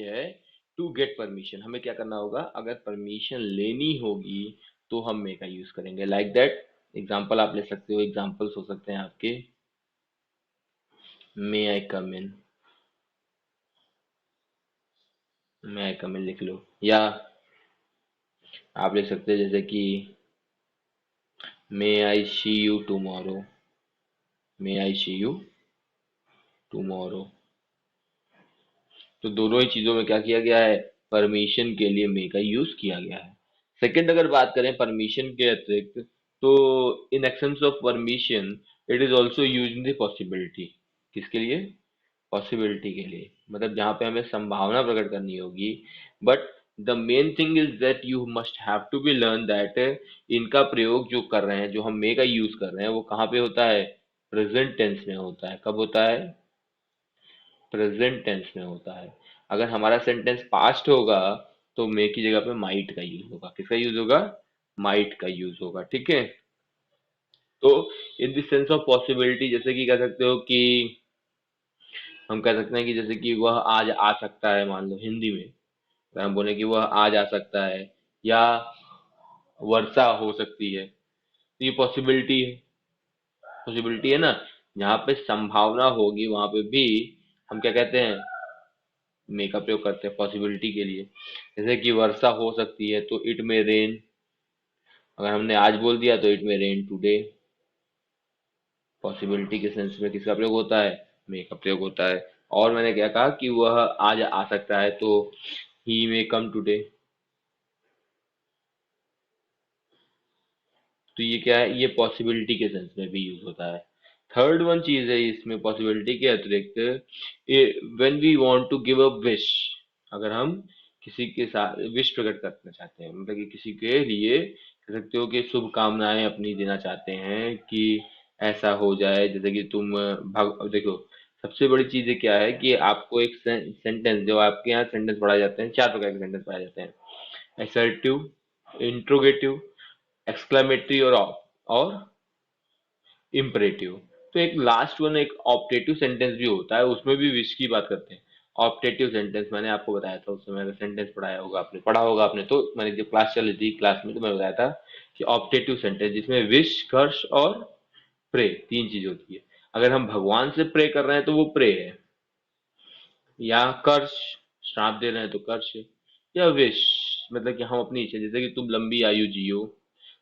है to get permission, हमें क्या करना होगा, अगर परमिशन लेनी होगी तो हम मे का यूज करेंगे। लाइक दैट एग्जाम्पल आप ले सकते हो, एग्जाम्पल्स हो सकते हैं आपके, मे I come in, may I come इन लिख लो, या आप लिख सकते हैं जैसे कि may I see you tomorrow, may I see you tomorrow. तो दोनों ही चीजों में क्या किया गया है, परमिशन के लिए मे का यूज किया गया है। सेकंड अगर बात करें परमिशन के अतिरिक्त, तो in excess of permission it is also use in the possibility. किसके लिए, पॉसिबिलिटी के लिए, मतलब जहाँ पे हमें संभावना प्रकट करनी होगी। But the main thing is that you must have to be learn that इनका प्रयोग जो कर रहे हैं, जो हम मे का यूज कर रहे हैं, वो कहाँ पे होता है, प्रेजेंट टेंस में होता है। कब होता है, प्रेजेंट टेंस में होता है। अगर हमारा सेंटेंस पास्ट होगा तो मे की जगह पे माइट का यूज होगा। किसका यूज होगा, माइट का यूज होगा, ठीक है। तो in the sense of possibility, जैसे कि कह सकते हो कि हम कह सकते हैं कि जैसे कि वह आज आ सकता है, मान लो हिंदी में अगर हम बोले कि वह आज आ सकता है, या वर्षा हो सकती है, तो ये पॉसिबिलिटी है, पॉसिबिलिटी है ना। जहाँ पे संभावना होगी वहां पे भी हम क्या कहते हैं, मे का प्रयोग करते हैं पॉसिबिलिटी के लिए। जैसे कि वर्षा हो सकती है तो इट में रेन, अगर हमने आज बोल दिया तो इट में रेन टुडे। पॉसिबिलिटी के सेंस में किसका प्रयोग होता है, मे का प्रयोग होता है। और मैंने क्या कहा कि वह आज आ सकता है तो ही मे कम टुडे। तो ये क्या है, ये पॉसिबिलिटी के सेंस में भी यूज होता है। थर्ड वन चीज है इसमें पॉसिबिलिटी के अतिरिक्त, when we want to give a wish, अगर हम किसी के साथ विश प्रकट करना चाहते हैं, मतलब कि किसी के लिए कह सकते हो कि शुभकामनाएं अपनी देना चाहते हैं कि ऐसा हो जाए, जैसे कि तुम देखो, सबसे बड़ी चीज क्या है कि आपको एक सेंटेंस, जो आपके यहाँ सेंटेंस पढ़ाए जाते हैं, चार प्रकार के सेंटेंस पढ़ाए जाते हैं, असर्टिव, इंट्रोगेटिव, एक्सक्लेमेटरी और इम्परेटिव। तो एक लास्ट वन एक ऑप्टेटिव सेंटेंस भी होता है, उसमें भी विश की बात करते हैं। ऑप्टेटिव सेंटेंस मैंने आपको बताया था उस समय, अगर सेंटेंस पढ़ाया होगा आपने, पढ़ा होगा आपने, तो मैंने जब क्लास चल रही थी क्लास में तो मैं बताया था कि ऑप्टेटिव सेंटेंस जिसमें विश, कर्ष और प्रे तीन चीज होती है। अगर हम भगवान से प्रे कर रहे हैं तो वो प्रे है, या कर्ष श्राप दे रहे हैं तो कर्ष है, या विश मतलब कि हम अपनी इच्छा, जैसे कि तुम लंबी आयु जियो,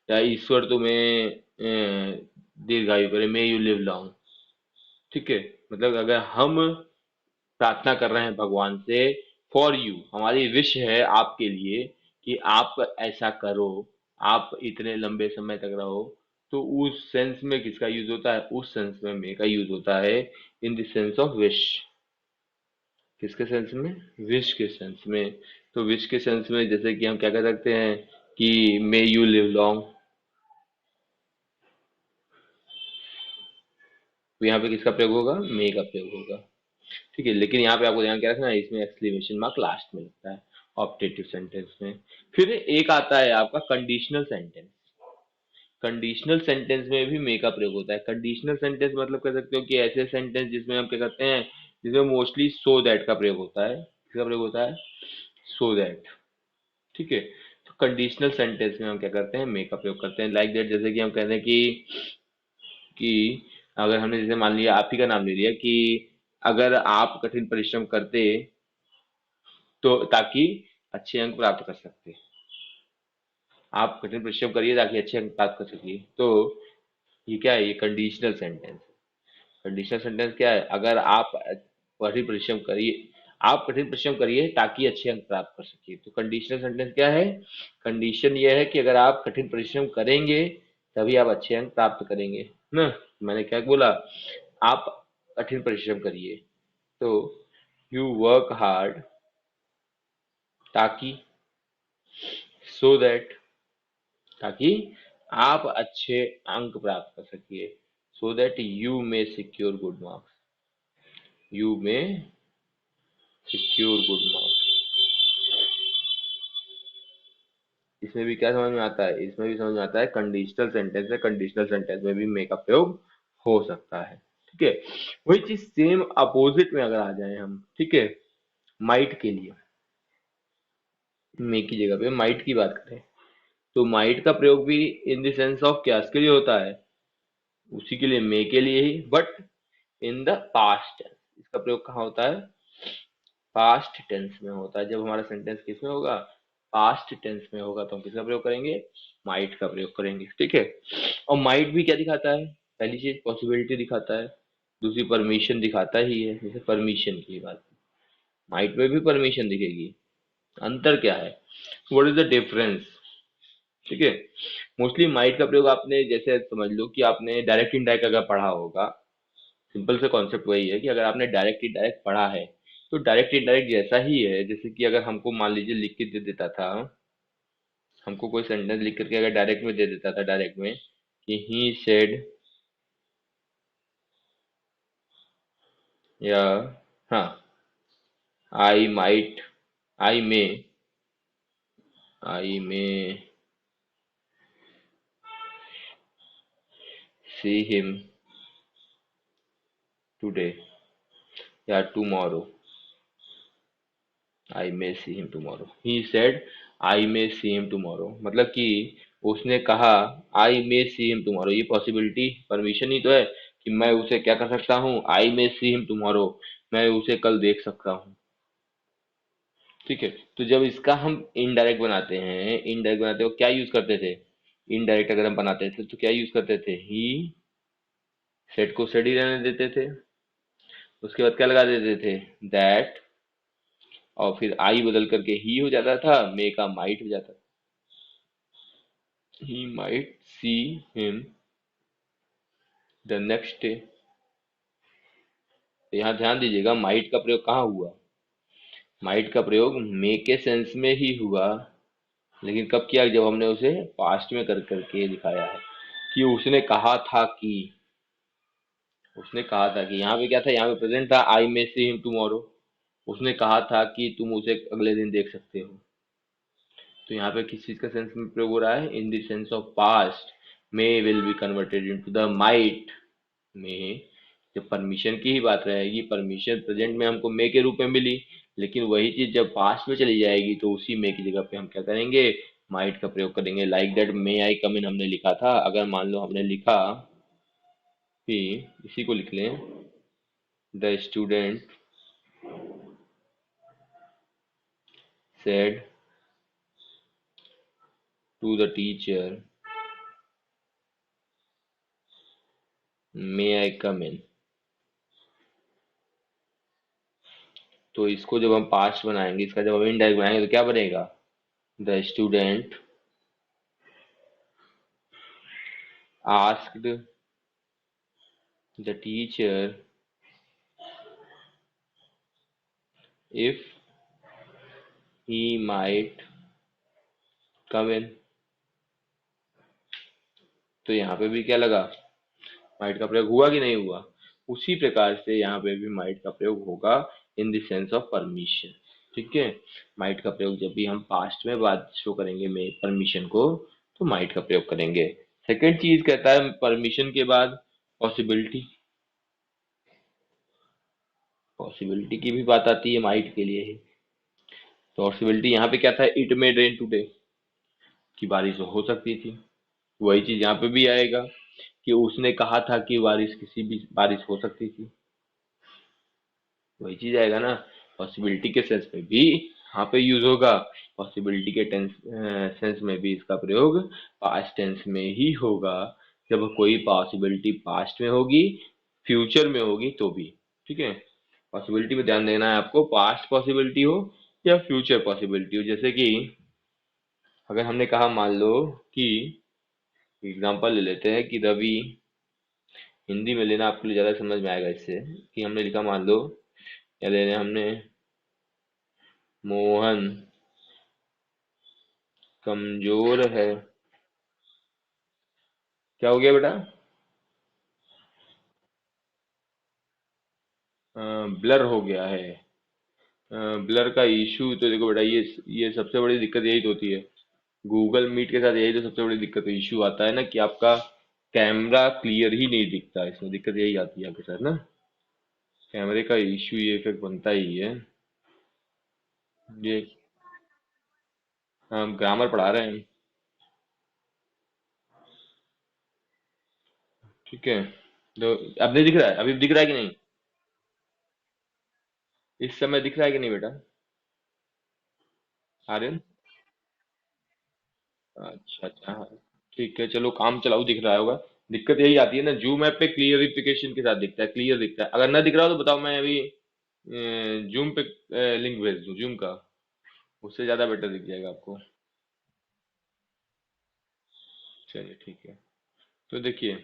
या ईश्वर तुम्हें दीर्घायु करे, मे यू लिव लॉन्ग। ठीक है, मतलब अगर हम प्रार्थना कर रहे हैं भगवान से फॉर यू, हमारी विश है आपके लिए कि आप ऐसा करो, आप इतने लंबे समय तक रहो, तो उस सेंस में किसका यूज होता है, उस सेंस में मे का यूज होता है, in the sense of wish. किसके सेंस में, विश के सेंस में। तो विश के सेंस में जैसे कि हम क्या कह सकते हैं कि मे यू लिव लॉन्ग, तो यहाँ पे किसका प्रयोग होगा, मे का प्रयोग होगा। ठीक है, लेकिन यहाँ पे आपको ध्यान क्या रखना है, इसमें एक्सक्लेमेशन मार्क लास्ट में लगता है ऑप्टेटिव सेंटेंस में। फिर एक आता है आपका कंडीशनल सेंटेंस। कंडीशनल सेंटेंस में भी मे का प्रयोग होता है। कंडीशनल सेंटेंस मतलब कह सकते हो कि ऐसे सेंटेंस जिसमें हम क्या करते हैं, जिसमें मोस्टली सो दैट का प्रयोग होता है। किसका प्रयोग होता है, सो दैट। ठीक है, तो कंडीशनल सेंटेंस में हम क्या करते हैं, मे का प्रयोग करते हैं। लाइक दैट, जैसे कि हम कहते हैं कि अगर हमने जैसे मान लिया आप ही का नाम ले लिया कि अगर आप कठिन परिश्रम करते तो ताकि अच्छे अंक प्राप्त कर सकते, आप कठिन परिश्रम करिए ताकि अच्छे अंक प्राप्त कर सकिए, तो ये क्या है, ये कंडीशनल सेंटेंस। कंडीशनल सेंटेंस क्या है, अगर आप कठिन परिश्रम करिए, आप कठिन परिश्रम करिए ताकि अच्छे अंक प्राप्त कर सकिए। तो कंडीशनल सेंटेंस क्या है, कंडीशन ये है कि अगर आप कठिन परिश्रम करेंगे तभी आप अच्छे अंक प्राप्त करेंगे ना। मैंने क्या बोला, आप कठिन परिश्रम करिए, तो यू वर्क हार्ड ताकि, सो दैट, ताकि आप अच्छे अंक प्राप्त कर सकिए, सो that you may secure good marks, you may secure good marks. इसमें भी क्या समझ में आता है, इसमें भी समझ में आता है कंडीशनल सेंटेंस है, कंडीशनल सेंटेंस में भी मे का प्रयोग हो सकता है। ठीक है, वही चीज सेम अपोजिट में अगर आ जाए हम, ठीक है, माइट के लिए, मे की जगह पे माइट की बात करें तो माइट का प्रयोग भी इन द सेंस ऑफ क्या के लिए होता है, उसी के लिए, मे के लिए ही, but in the past tense. इसका प्रयोग कहाँ होता है? पास्ट टेंस में होता है। जब हमारा सेंटेंस किस में होगा? पास्ट टेंस में होगा, तो हम किसका प्रयोग करेंगे? माइट का प्रयोग करेंगे, ठीक है। और माइट भी क्या दिखाता है? पहली चीज पॉसिबिलिटी दिखाता है, दूसरी परमिशन दिखाता ही है। जैसे परमिशन की बात, माइट में भी परमिशन दिखेगी। अंतर क्या है? What is the difference? ठीक है। मोस्टली माइट का प्रयोग आपने, जैसे समझ लो कि आपने डायरेक्ट इनडायरेक्ट अगर पढ़ा होगा, सिंपल से कॉन्सेप्ट वही है कि अगर आपने डायरेक्ट इनडायरेक्ट पढ़ा है तो डायरेक्ट इनडायरेक्ट जैसा ही है। जैसे कि अगर हमको मान लीजिए लिख के दे देता था, हमको कोई सेंटेंस लिख करके अगर डायरेक्ट में दे देता था, डायरेक्ट में कि ही सेड, या हाँ, I might, I may, I may see him today या tomorrow, I may see him tomorrow, he said I may see him tomorrow, मतलब कि उसने कहा I may see him tomorrow. ये पॉसिबिलिटी, परमिशन ही तो है कि मैं उसे क्या कर सकता हूँ, आई मे सी हिम टुमारो, मैं उसे कल देख सकता हूँ। ठीक है। तो जब इसका हम इनडायरेक्ट बनाते हैं, इनडायरेक्ट बनाते हो क्या यूज करते थे? इनडायरेक्ट अगर हम बनाते थे तो क्या यूज करते थे? ही सेड को सेड ही रहने देते थे, उसके बाद क्या लगा देते थे? दैट, और फिर आई बदल करके ही हो जाता था, मे का माइट हो जाता था, he might see him the next day। तो यहाँ ध्यान दीजिएगा माइट का प्रयोग कहाँ हुआ? माइट का प्रयोग मे के सेंस में ही हुआ, लेकिन कब किया? जब हमने उसे पास्ट में कर करके दिखाया है कि उसने कहा था कि, उसने कहा था कि, यहाँ पे क्या था? यहाँ पे प्रेजेंट था, आई मे सी हिम टुमारो। उसने कहा था कि तुम उसे अगले दिन देख सकते हो। तो यहाँ पे किस चीज का सेंस में प्रयोग हो रहा है? In the sense of past, may will be converted into the might में। जब परमिशन की ही बात रहेगी, परमिशन प्रेजेंट में हमको मे के रूप में मिली, लेकिन वही चीज जब पास्ट में चली जाएगी तो उसी मे की जगह पे हम क्या करेंगे? माइट का प्रयोग करेंगे। Like that may I come इन हमने लिखा था, अगर मान लो हमने लिखा कि, इसी को लिख लें, the student said to the teacher may I come in. तो इसको जब हम पास्ट बनाएंगे, इसका जब हम इनडायरेक्ट बनाएंगे तो क्या बनेगा? The student asked the teacher if he might come in। तो यहाँ पे भी क्या लगा? माइट का प्रयोग हुआ कि नहीं हुआ? उसी प्रकार से यहाँ पे भी माइट का प्रयोग होगा in the sense of permission. ठीक है। माइट का प्रयोग जब भी हम पास्ट में बात शो करेंगे में परमिशन को, तो माइट का प्रयोग करेंगे। सेकंड चीज कहता है परमिशन के बाद पॉसिबिलिटी। पॉसिबिलिटी की भी बात आती है माइट के लिए ही। पॉसिबिलिटी यहाँ पे क्या था? इट मे रेन टुडे, कि बारिश हो सकती थी। वही चीज यहाँ पे भी आएगा कि उसने कहा था कि बारिश, किसी भी बारिश हो सकती थी। वही चीज आएगा ना। पॉसिबिलिटी के सेंस में भी यहाँ पे यूज होगा, पॉसिबिलिटी के टेंस सेंस में भी इसका प्रयोग पास्ट टेंस में ही होगा। जब कोई पॉसिबिलिटी पास्ट में होगी, फ्यूचर में होगी तो भी। ठीक है। पॉसिबिलिटी में ध्यान देना है आपको, पास्ट पॉसिबिलिटी हो या फ्यूचर पॉसिबिलिटी हो। जैसे कि अगर हमने कहा, मान लो कि, एग्जांपल ले लेते हैं कि रवि, हिंदी में लेना आपके लिए ज्यादा समझ में आएगा इससे, कि हमने लिखा, मान लो, या ले लें हमने, मोहन कमजोर है। क्या हो गया बेटा? ब्लर हो गया है। ब्लर का इशू तो देखो बेटा, ये सबसे बड़ी दिक्कत यही तो होती है। गूगल मीट के साथ यही तो सबसे बड़ी दिक्कत है, इशू आता है ना, कि आपका कैमरा क्लियर ही नहीं दिखता। इसमें दिक्कत यही आती है आपके साथ ना, कैमरे का इशू ये इफेक्ट बनता ही है। ये हम ग्रामर पढ़ा रहे हैं। ठीक है, तो अब नहीं दिख रहा है? अभी दिख रहा है कि नहीं? इस समय दिख रहा है कि नहीं बेटा? आर्यन? अच्छा अच्छा, हाँ। ठीक है, चलो काम चलाओ, दिख रहा होगा। दिक्कत यही आती है ना, जूम ऐप पे क्लियरिफिकेशन के साथ दिखता है, क्लियर दिखता है। अगर ना दिख रहा हो तो बताओ, मैं अभी जूम पे लिंक भेज दूं जूम का, उससे ज्यादा बेटर दिख जाएगा आपको। चलिए ठीक है। तो देखिए,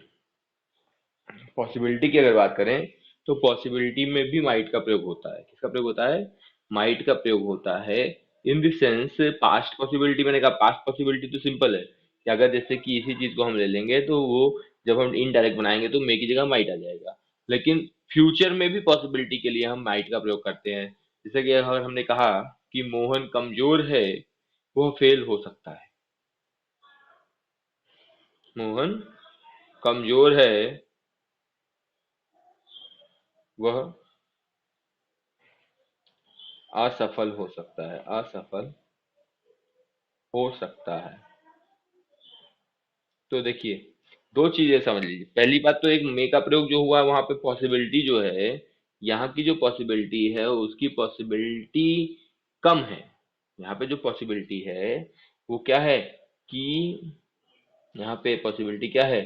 पॉसिबिलिटी की अगर बात करें, तो पॉसिबिलिटी में भी माइट का प्रयोग होता है। किसका प्रयोग होता है? माइट का प्रयोग होता है। In the sense, past possibility, मैंने कहा पास्ट पॉसिबिलिटी तो सिंपल है कि अगर जैसे कि इसी चीज को हम ले लेंगे तो वो जब हम इनडायरेक्ट बनाएंगे तो मे की जगह माइट आ जाएगा। लेकिन फ्यूचर में भी पॉसिबिलिटी के लिए हम माइट का प्रयोग करते हैं। जैसे कि अगर हमने कहा कि मोहन कमजोर है, वह फेल हो सकता है। मोहन कमजोर है, वह असफल हो सकता है, असफल हो सकता है। तो देखिए, दो चीजें समझ लीजिए। पहली बात तो, एक मे का प्रयोग जो हुआ वहां पे पॉसिबिलिटी जो है, यहाँ की जो पॉसिबिलिटी है उसकी पॉसिबिलिटी कम है। यहाँ पे जो पॉसिबिलिटी है वो क्या है कि यहाँ पे पॉसिबिलिटी क्या है?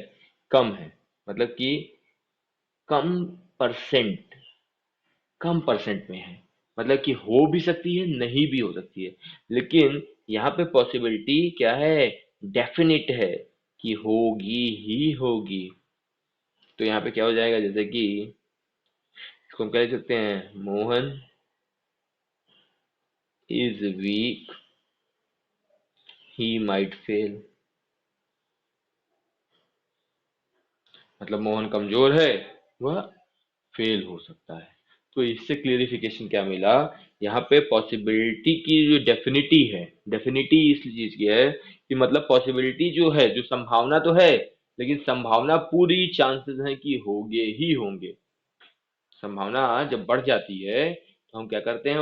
कम है। मतलब कि कम परसेंट, कम परसेंट में है। मतलब कि हो भी सकती है, नहीं भी हो सकती है। लेकिन यहाँ पे पॉसिबिलिटी क्या है? डेफिनिट है कि होगी ही होगी। तो यहाँ पे क्या हो जाएगा, जैसे कि इसको हम क्या लिख सकते हैं? Mohan is weak, he might fail. मतलब मोहन कमजोर है, वह फेल हो सकता है। तो इससे क्लियरिफिकेशन क्या मिला? यहाँ पे पॉसिबिलिटी की जो डेफिनिटी है, डेफिनिटी इस चीज की है कि मतलब पॉसिबिलिटी जो है, जो संभावना तो है, लेकिन संभावना पूरी चांसेस है कि होंगे ही होंगे। संभावना जब बढ़ जाती है तो हम क्या करते हैं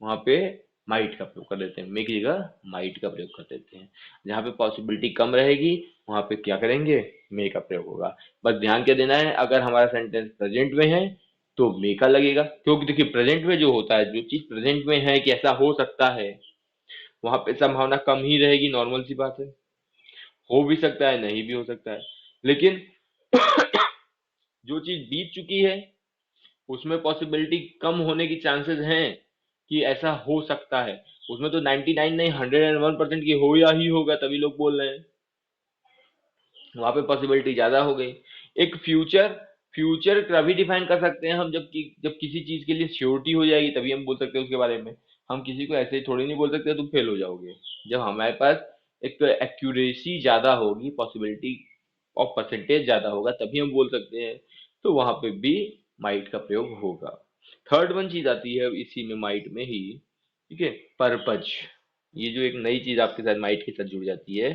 वहां पे माइट का प्रयोग कर देते हैं, मे की जगह माइट का प्रयोग कर देते हैं। जहाँ पे पॉसिबिलिटी कम रहेगी वहां पे क्या करेंगे? मे का प्रयोग होगा। बस ध्यान क्या देना है, अगर हमारा सेंटेंस प्रेजेंट में है तो मे का लगेगा, क्योंकि देखिए प्रेजेंट में जो होता है, जो चीज प्रेजेंट में है कि ऐसा हो सकता है, वहां पे संभावना कम ही रहेगी, नॉर्मल सी बात है। हो भी सकता है, नहीं भी हो सकता है। लेकिन जो चीज बीत चुकी है उसमें पॉसिबिलिटी कम होने की चांसेस हैं कि ऐसा हो सकता है। उसमें तो 99 नहीं, 101% की हो या ही होगा, तभी लोग बोल रहे हैं। वहां पे पॉसिबिलिटी ज्यादा हो गई। एक फ्यूचर, फ्यूचर तभी डिफाइन कर सकते हैं हम जब किसी चीज के लिए श्योरिटी हो जाएगी, तभी हम बोल सकते हैं उसके बारे में। हम किसी को ऐसे ही थोड़ी नहीं बोल सकते तुम फेल हो जाओगे। जब हमारे पास एक एक्यूरेसी ज्यादा होगी, पॉसिबिलिटी ऑफ परसेंटेज ज्यादा होगा, तभी हम बोल सकते हैं। तो वहां पे भी माइट का प्रयोग होगा। थर्ड वन चीज आती है इसी में, माइट में ही। ठीक है, परपज। ये जो एक नई चीज आपके साथ माइट के साथ जुड़ जाती है,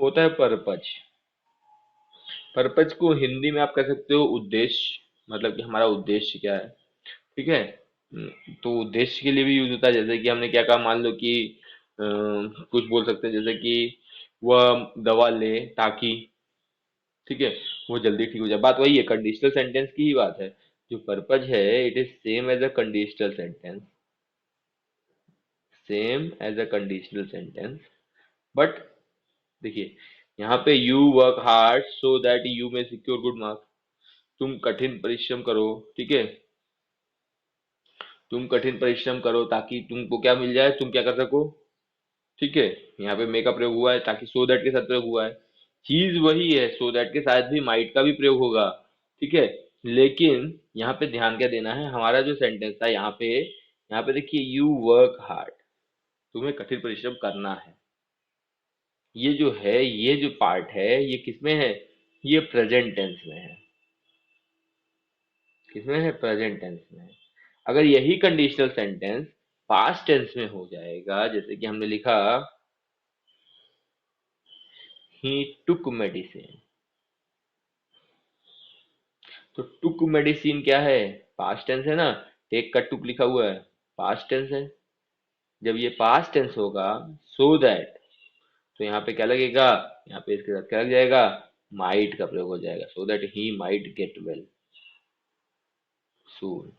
होता है परपज। पर्पज को हिंदी में आप कह सकते हो उद्देश्य। मतलब कि हमारा उद्देश्य क्या है। ठीक है। तो उद्देश्य के लिए भी यूज होता है। जैसे कि हमने क्या कहा, मान लो कि कुछ बोल सकते हैं, जैसे कि वह दवा ले ताकि, ठीक है, वो जल्दी ठीक हो जाए। बात वही है, कंडीशनल सेंटेंस की ही बात है। जो पर्पज है, it is same as a conditional sentence, same as a conditional sentence. But देखिए, यहाँ पे you work hard so that you may secure good marks. तुम कठिन परिश्रम करो, ठीक है, तुम कठिन परिश्रम करो ताकि तुमको क्या मिल जाए, तुम क्या कर सको। ठीक है, यहाँ पे मे का प्रयोग हुआ है, ताकि सो दैट के साथ प्रयोग हुआ है। चीज वही है, सो दैट के साथ भी माइट का भी प्रयोग होगा। ठीक है। लेकिन यहाँ पे ध्यान क्या देना है, हमारा जो सेंटेंस था यहाँ पे देखिए, यू वर्क हार्ड, तुम्हें कठिन परिश्रम करना है। ये जो है, ये जो पार्ट है, ये किसमें है? ये प्रेजेंट टेंस में है। किसमें है? प्रेजेंट टेंस में है। अगर यही कंडीशनल सेंटेंस पास्ट टेंस में हो जाएगा, जैसे कि हमने लिखा ही टुक मेडिसिन, तो टुक मेडिसिन क्या है? पास्ट टेंस है ना। टेक का टुक लिखा हुआ है, पास्ट टेंस है। जब ये पास्ट टेंस होगा, सो दैट, तो यहाँ पे क्या लगेगा, यहाँ पे इसके साथ क्या लग जाएगा, माइट का प्रयोग हो जाएगा, so that he might get well soon,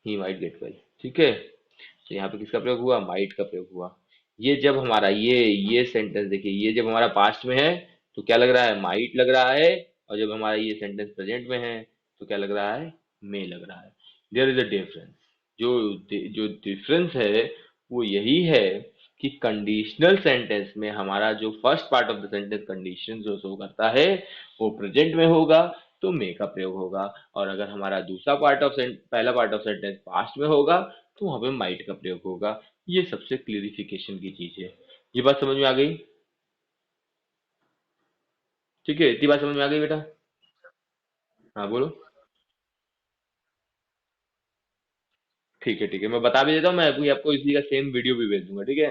he might get well. ठीक है, तो यहाँ पे किसका प्रयोग हुआ, माइट का प्रयोग हुआ। ये जब हमारा ये सेंटेंस देखिए, ये जब हमारा पास्ट में है तो क्या लग रहा है, माइट लग रहा है, और जब हमारा ये सेंटेंस प्रेजेंट में है तो क्या लग रहा है, मे लग रहा है। There is a difference. जो जो डिफरेंस है वो यही है कि कंडीशनल सेंटेंस में हमारा जो first part of the sentence condition जो शो करता है वो प्रेजेंट में होगा, तो मे का प्रयोग होगा। और अगर हमारा दूसरा पार्ट ऑफ पहला पार्ट ऑफ सेंटेंस पास्ट में होगा तो वहां पे माइट का प्रयोग होगा। ये सबसे क्लियरिफिकेशन की चीज है। ये बात समझ में आ गई? ठीक है, इतनी बात समझ में आ गई बेटा? हाँ बोलो। ठीक है, ठीक है, मैं बता भी देता हूँ, मैं अभी आपको इसी का सेम वीडियो भी भेज दूंगा, ठीक है?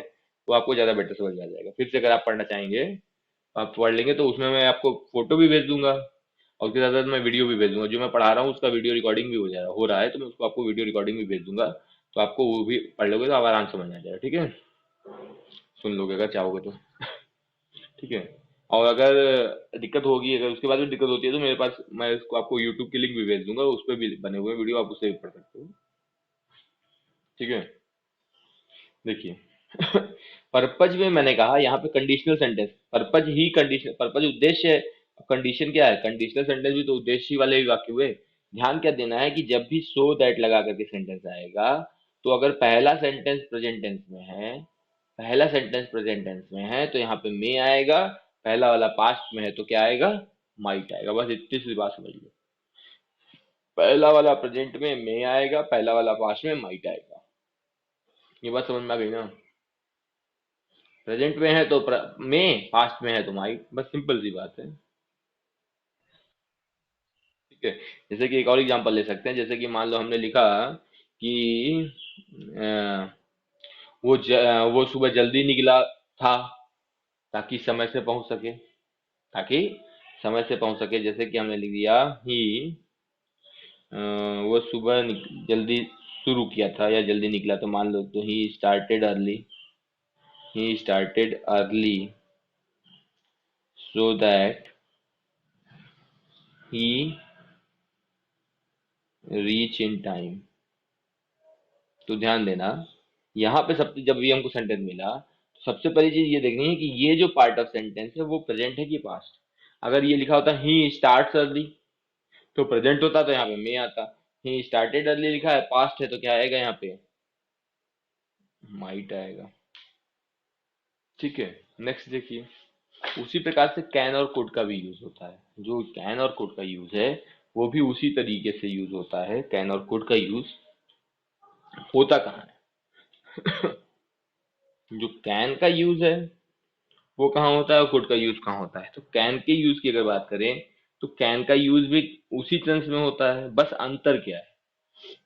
वो आपको ज्यादा बेटर समझ में आ जाएगा। फिर से अगर आप पढ़ना चाहेंगे, आप पढ़ लेंगे, तो उसमें मैं आपको फोटो भी भेज दूंगा, और उसके साथ साथ मैं वीडियो भी भेज दूंगा। जो मैं पढ़ा रहा हूँ उसका वीडियो रिकॉर्डिंग भी हो रहा है, तो मैं उसको आपको वीडियो रिकॉर्डिंग भी भेज दूंगा। तो आपको वो भी पढ़ लोगे तो आप आराम से समझ में आ जाएगा, ठीक है? सुन लोगे अगर चाहोगे तो। ठीक है। और अगर दिक्कत होगी, अगर उसके बाद भी दिक्कत होती है, तो मेरे पास, मैं इसको आपको यूट्यूब की लिंक भी भेज दूंगा, उस पर भी बने हुए वीडियो, आप उससे भी पढ़ सकते हो। ठीक है, देखिए। पर्पज में मैंने कहा यहाँ पे कंडीशनल सेंटेंस, पर्पज ही कंडीशन, पर्पज उद्देश्य है। कंडीशन क्या है, कंडीशनल सेंटेंस भी तो उद्देश्य वाले ही वाक्य हुए। ध्यान क्या देना है कि जब भी सो दैट लगा करके सेंटेंस आएगा, तो अगर पहला सेंटेंस प्रेजेंट टेंस में है, पहला सेंटेंस प्रेजेंट टेंस में है तो यहाँ पे मे आएगा, पहला वाला पास्ट में है तो क्या आएगा, माइट आएगा। बस इतनी सी बात समझ लो, पहला वाला प्रेजेंट में मे आएगा, पहला वाला पास्ट में माइट आएगा। ये बात समझ में आ गई ना? प्रेजेंट में है तो में, पास्ट में है तो माइट, बस सिंपल सी बात है। ठीक है, जैसे कि एक और एग्जांपल ले सकते हैं। जैसे कि मान लो हमने लिखा कि अ, वो सुबह जल्दी निकला था ताकि समय से पहुंच सके, ताकि समय से पहुंच सके। जैसे कि हमने लिख दिया ही, वो सुबह जल्दी शुरू किया था या जल्दी निकला, तो मान लो तो he started early so that he reach in time. तो ध्यान देना, यहाँ पे सब जब भी हमको सेंटेंस मिला, तो सबसे पहली चीज ये देखनी है कि ये जो पार्ट ऑफ सेंटेंस है वो प्रेजेंट है कि पास्ट। अगर ये लिखा होता ही स्टार्ट्स अर्ली तो प्रेजेंट होता, तो यहाँ पे मे आता। ही स्टार्टेड अर्ली लिखा है, पास्ट है, तो क्या आएगा यहाँ पे, माइट आएगा। ठीक है, नेक्स्ट देखिए। उसी प्रकार से कैन और कुड का भी यूज होता है। जो कैन और कुड का यूज है वो भी उसी तरीके से यूज होता है। कैन और कुड का यूज होता कहाँ है? जो कैन का यूज है वो कहाँ होता है और कुड का यूज कहाँ होता है? तो कैन के यूज की अगर बात करें तो कैन का यूज भी उसी सेंस में होता है, बस अंतर क्या है,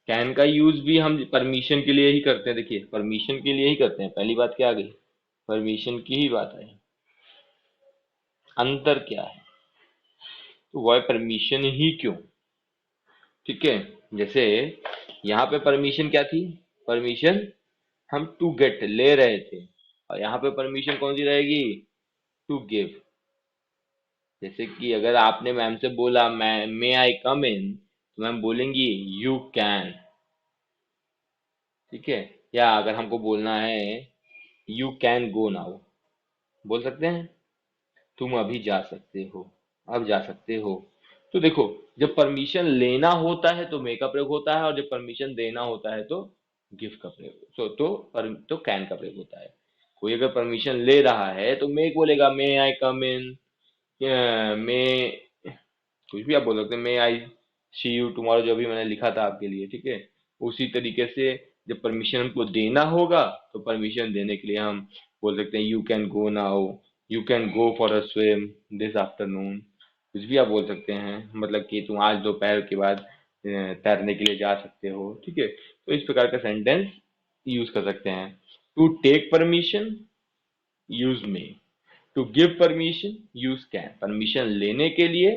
कैन का यूज भी हम परमिशन के लिए ही करते हैं। देखिए, परमिशन के लिए ही करते हैं, पहली बात क्या आ गई, परमिशन की ही बात आई। अंतर क्या है, तो वह परमिशन ही क्यों? ठीक है, जैसे यहाँ पे परमिशन क्या थी, परमिशन हम टू गेट ले रहे थे, और यहाँ पे परमिशन कौन सी रहेगी, टू गिव। जैसे कि अगर आपने मैम से बोला मैं मे आई कम इन, तो मैम बोलेंगी यू कैन। ठीक है, या अगर हमको बोलना है यू कैन गो नाउ, बोल सकते हैं तुम अभी जा सकते हो, अब जा सकते हो। तो देखो, जब परमिशन लेना होता है तो मे का प्रयोग होता है, और जब परमिशन देना होता है तो गिव का प्रयोग, तो कैन का प्रयोग होता है। कोई अगर परमिशन ले रहा है तो मे बोलेगा मे आई कम इन, मे, कुछ भी आप बोल सकते हैं, मे आई सी यू टुमारो, जो भी मैंने लिखा था आपके लिए। ठीक है, उसी तरीके से जब परमिशन हमको देना होगा तो परमिशन देने के लिए हम बोल सकते हैं you can go now, you can go for a swim this afternoon. कुछ भी आप बोल सकते हैं, मतलब कि तुम आज दोपहर के बाद तैरने के लिए जा सकते हो। ठीक है, तो इस प्रकार का सेंटेंस यूज कर सकते हैं। To take permission use may, to give permission use can. Permission लेने के लिए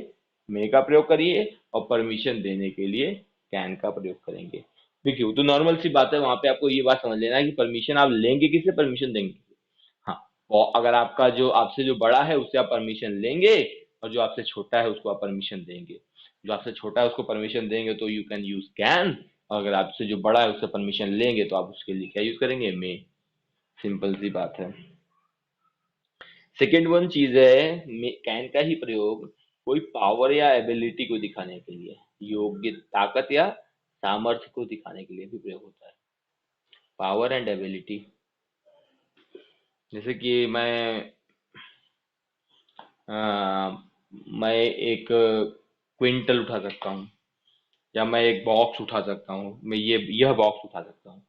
मे का प्रयोग करिए, और परमिशन देने के लिए कैन का प्रयोग करेंगे। देखिए तो नॉर्मल सी बात है, वहां पे आपको ये बात समझ लेना है कि परमिशन आप लेंगे किससे, परमिशन देंगे किससे। हाँ, और अगर आपका जो आपसे जो बड़ा है उससे आप परमिशन लेंगे, और जो आपसे छोटा है उसको आप परमिशन देंगे। जो आपसे छोटा है उसको परमिशन देंगे तो यू कैन यूज कैन, और अगर आपसे जो बड़ा है उससे परमिशन लेंगे तो आप उसके लिए क्या यूज करेंगे, मे। सिंपल सी बात है। सेकेंड वन चीज है, कैन का ही प्रयोग कोई पावर या एबिलिटी को दिखाने के लिए, योग्य ताकत या सामर्थ्य को दिखाने के लिए भी प्रयोग होता है। पावर एंड एबिलिटी, जैसे कि अ, मैं एक क्विंटल उठा सकता हूँ, या मैं एक बॉक्स उठा सकता हूँ, मैं यह बॉक्स उठा सकता हूँ।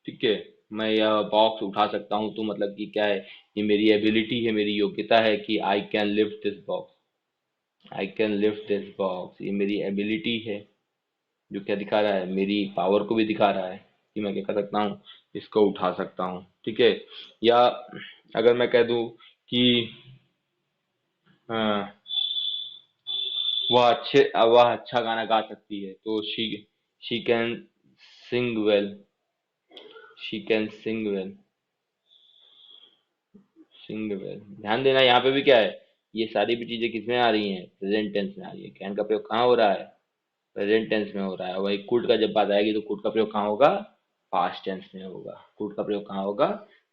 ठीक है, मैं यह बॉक्स उठा सकता हूँ, तो मतलब कि क्या है, ये मेरी एबिलिटी है, मेरी योग्यता है कि I can lift this box. I can lift this box, ये मेरी एबिलिटी है। जो क्या दिखा रहा है, मेरी पावर को भी दिखा रहा है कि मैं क्या कर सकता हूँ, इसको उठा सकता हूँ। ठीक है, या अगर मैं कह दूं कि अ, वह अच्छा गाना गा सकती है, तो she can sing well, she can sing well, Singh well. ध्यान देना यहाँ पे भी क्या है, ये सारी भी चीजें किसमें आ रही हैं, प्रेजेंट टेंस में आ रही है। कैन का प्रयोग कहाँ हो रहा है, प्रेजेंट टेंस में हो रहा है। वही कुड का जब बात आएगी तो कुड का प्रयोग कहाँ होगा, पास्ट टेंस में होगा। कुड का प्रयोग कहाँ होगा,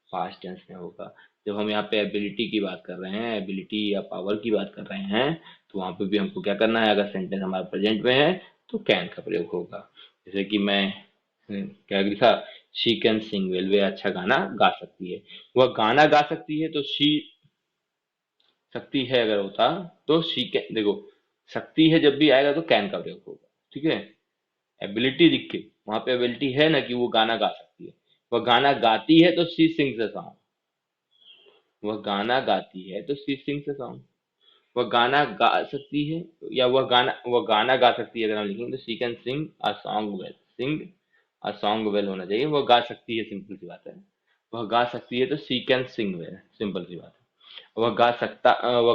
पास्ट टेंस में होगा। जब हम यहाँ पे एबिलिटी की बात कर रहे हैं, एबिलिटी या पावर की बात कर रहे हैं, तो वहां पे भी हमको क्या करना है, अगर सेंटेंस हमारा प्रेजेंट में है तो कैन का प्रयोग होगा। जैसे कि मैं क्या लिखा, शी कैन सिंग वेल, वे अच्छा गाना गा सकती है। वह गाना गा सकती है, तो शी सकती है अगर होता, तो शी कैन, देखो सकती है जब भी आएगा तो कैन का प्रयोग होगा। ठीक है, एबिलिटी दिख के, वहां पे एबिलिटी है ना कि वो गाना गा सकती है। वह गाना गाती है तो शी सिंग्स अ सॉन्ग, वह गाना गाती है तो शी सिंग्स अ सॉन्ग। वह गाना गा सकती है, या वह गाना गा सकती है, अगर हम लिखेंगे तो she can sing a song well, sing a song well होना चाहिए। वह गा सकती है, सिंपल सी बात है। वह गा सकती है तो she can sing well, simple सी बात है। वह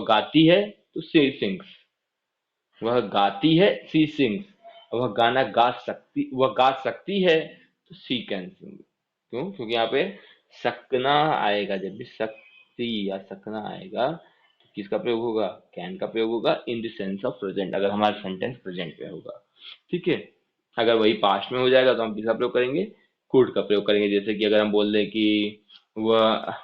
गाती है तो शी सिंग्स, वह गाती है सी सिंग्स। वह गा सकती है तो सी कैन सिंग। क्यों, क्योंकि यहाँ पे सकना आएगा, जब भी सकती या सकना आएगा तो किसका प्रयोग होगा, कैन का प्रयोग होगा, in the sense of present, अगर हमारा सेंटेंस प्रेजेंट में होगा। ठीक है, अगर वही पास्ट में हो जाएगा तो हम किसका प्रयोग करेंगे, कुड का प्रयोग करेंगे। जैसे कि अगर हम बोल दें कि वह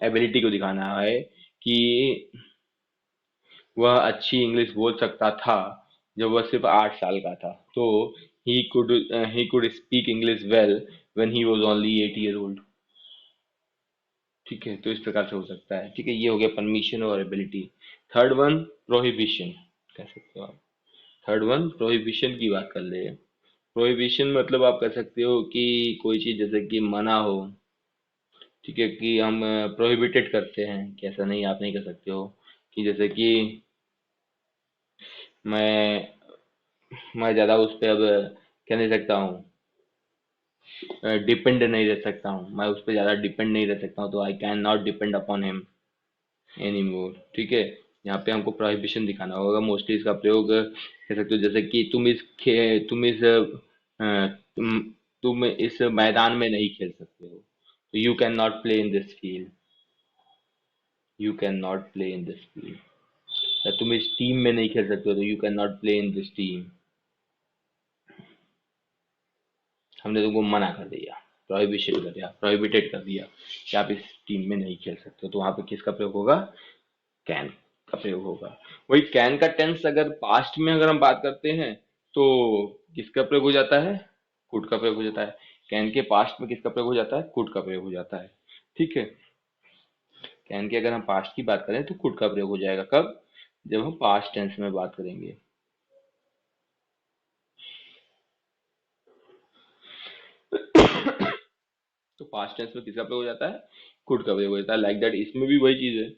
एबिलिटी को दिखाना है कि वह अच्छी इंग्लिश बोल सकता था जब वह सिर्फ 8 साल का था, तो he could speak English well when he was only 8 year old. ठीक है, तो इस प्रकार से हो सकता है। ठीक है, ये हो गया परमिशन और एबिलिटी। थर्ड वन, प्रोहिबिशन कह सकते हो आप। थर्ड वन प्रोहिबिशन की बात कर ले। प्रोहिबिशन मतलब आप कह सकते हो कि कोई चीज जैसे कि मना हो। ठीक है, कि हम प्रोहिबिटेड करते हैं कि ऐसा नहीं, आप नहीं कर सकते हो। कि जैसे कि मैं मैं ज्यादा उस पे अब कह नहीं सकता हूँ, डिपेंड नहीं रह सकता हूँ, मैं उस पर ज्यादा डिपेंड नहीं रह सकता हूँ, तो I can not depend upon him any more. ठीक है, यहाँ पे हमको प्रोहिबिशन दिखाना होगा। मोस्टली इसका प्रयोग कह सकते हो, जैसे कि तुम तुम इस मैदान में नहीं खेल सकते हो, तो you can not play in this field, you can not play in this field. या तुम इस टीम में नहीं खेल सकते हो, तो you can not play in this team. हमने तुमको मना कर दिया, प्रोहिबिशन कर दिया, प्रोहिबिटेड कर दिया कि आप इस टीम में नहीं खेल सकते हो, तो वहां पे किसका प्रयोग होगा, कैन का प्रयोग होगा। वही कैन का टेंस अगर पास्ट में अगर हम बात करते हैं तो किसका प्रयोग हो जाता है, कुड का प्रयोग हो जाता है। कैन के पास्ट में किसका प्रयोग हो जाता है, कुड का प्रयोग हो जाता है। ठीक है, कैन के अगर हम पास्ट की बात करें तो कुड का प्रयोग हो जाएगा, कब, जब हम पास्ट टेंस में बात करेंगे। तो पास्ट टेंस में किसका प्रयोग हो जाता है, कुड का प्रयोग हो जाता है। लाइक दैट इसमें भी वही चीज है।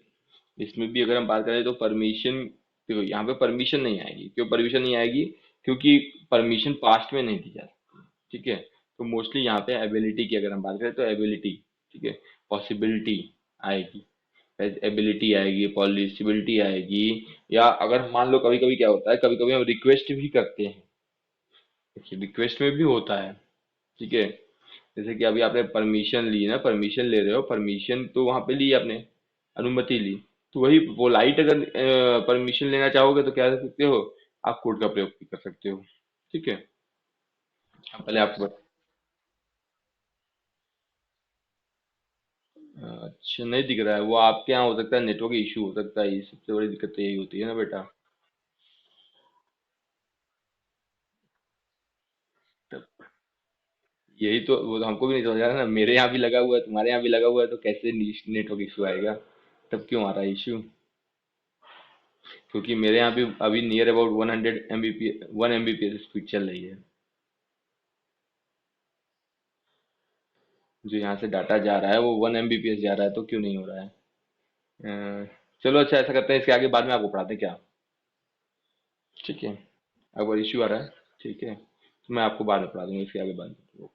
इसमें भी अगर हम बात करें तो परमिशन, देखो यहाँ पे परमिशन नहीं आएगी। क्यों परमिशन नहीं आएगी, क्योंकि परमिशन पास्ट में नहीं दी जाती। ठीक है, तो मोस्टली यहाँ पे एबिलिटी की अगर हम बात करें तो एबिलिटी, ठीक है, पॉसिबिलिटी आएगी, एबिलिटी आएगी, पॉसिबिलिटी आएगी। या अगर मान लो कभी कभी क्या होता है, कभी कभी हम रिक्वेस्ट भी करते हैं, देखिए रिक्वेस्ट में भी होता है, ठीक है। जैसे कि अभी आपने परमिशन ली ना, परमिशन ले रहे हो, परमिशन तो वहां पे ली आपने, अनुमति ली। तो वही वो लाइट, अगर परमिशन लेना चाहोगे तो क्या कर सकते हो, आप कोड का प्रयोग भी कर सकते हो, ठीक है। पहले आपको अच्छा नहीं दिख रहा है, वो आपके यहाँ हो सकता है, नेटवर्क इशू हो सकता है, ये सबसे बड़ी दिक्कत तो यही होती है ना बेटा। तब यही तो वो तो हमको भी नहीं समझ आ रहा ना, मेरे यहाँ भी लगा हुआ है, तुम्हारे यहाँ भी लगा हुआ है, तो कैसे नेटवर्क इशू आएगा, तब क्यों आ रहा है इशू। क्योंकि मेरे यहाँ भी अभी near about 100 MBP 1 MBPS speed चल रही है, जो यहाँ से डाटा जा रहा है वो 1 MBPS जा रहा है, तो क्यों नहीं हो रहा है। चलो अच्छा, ऐसा करते हैं, इसके आगे बाद में आपको पढ़ाते हैं क्या, ठीक है। अगर इशू आ रहा है, ठीक है, तो मैं आपको बाद में पढ़ा दूंगा इसके आगे बाद में।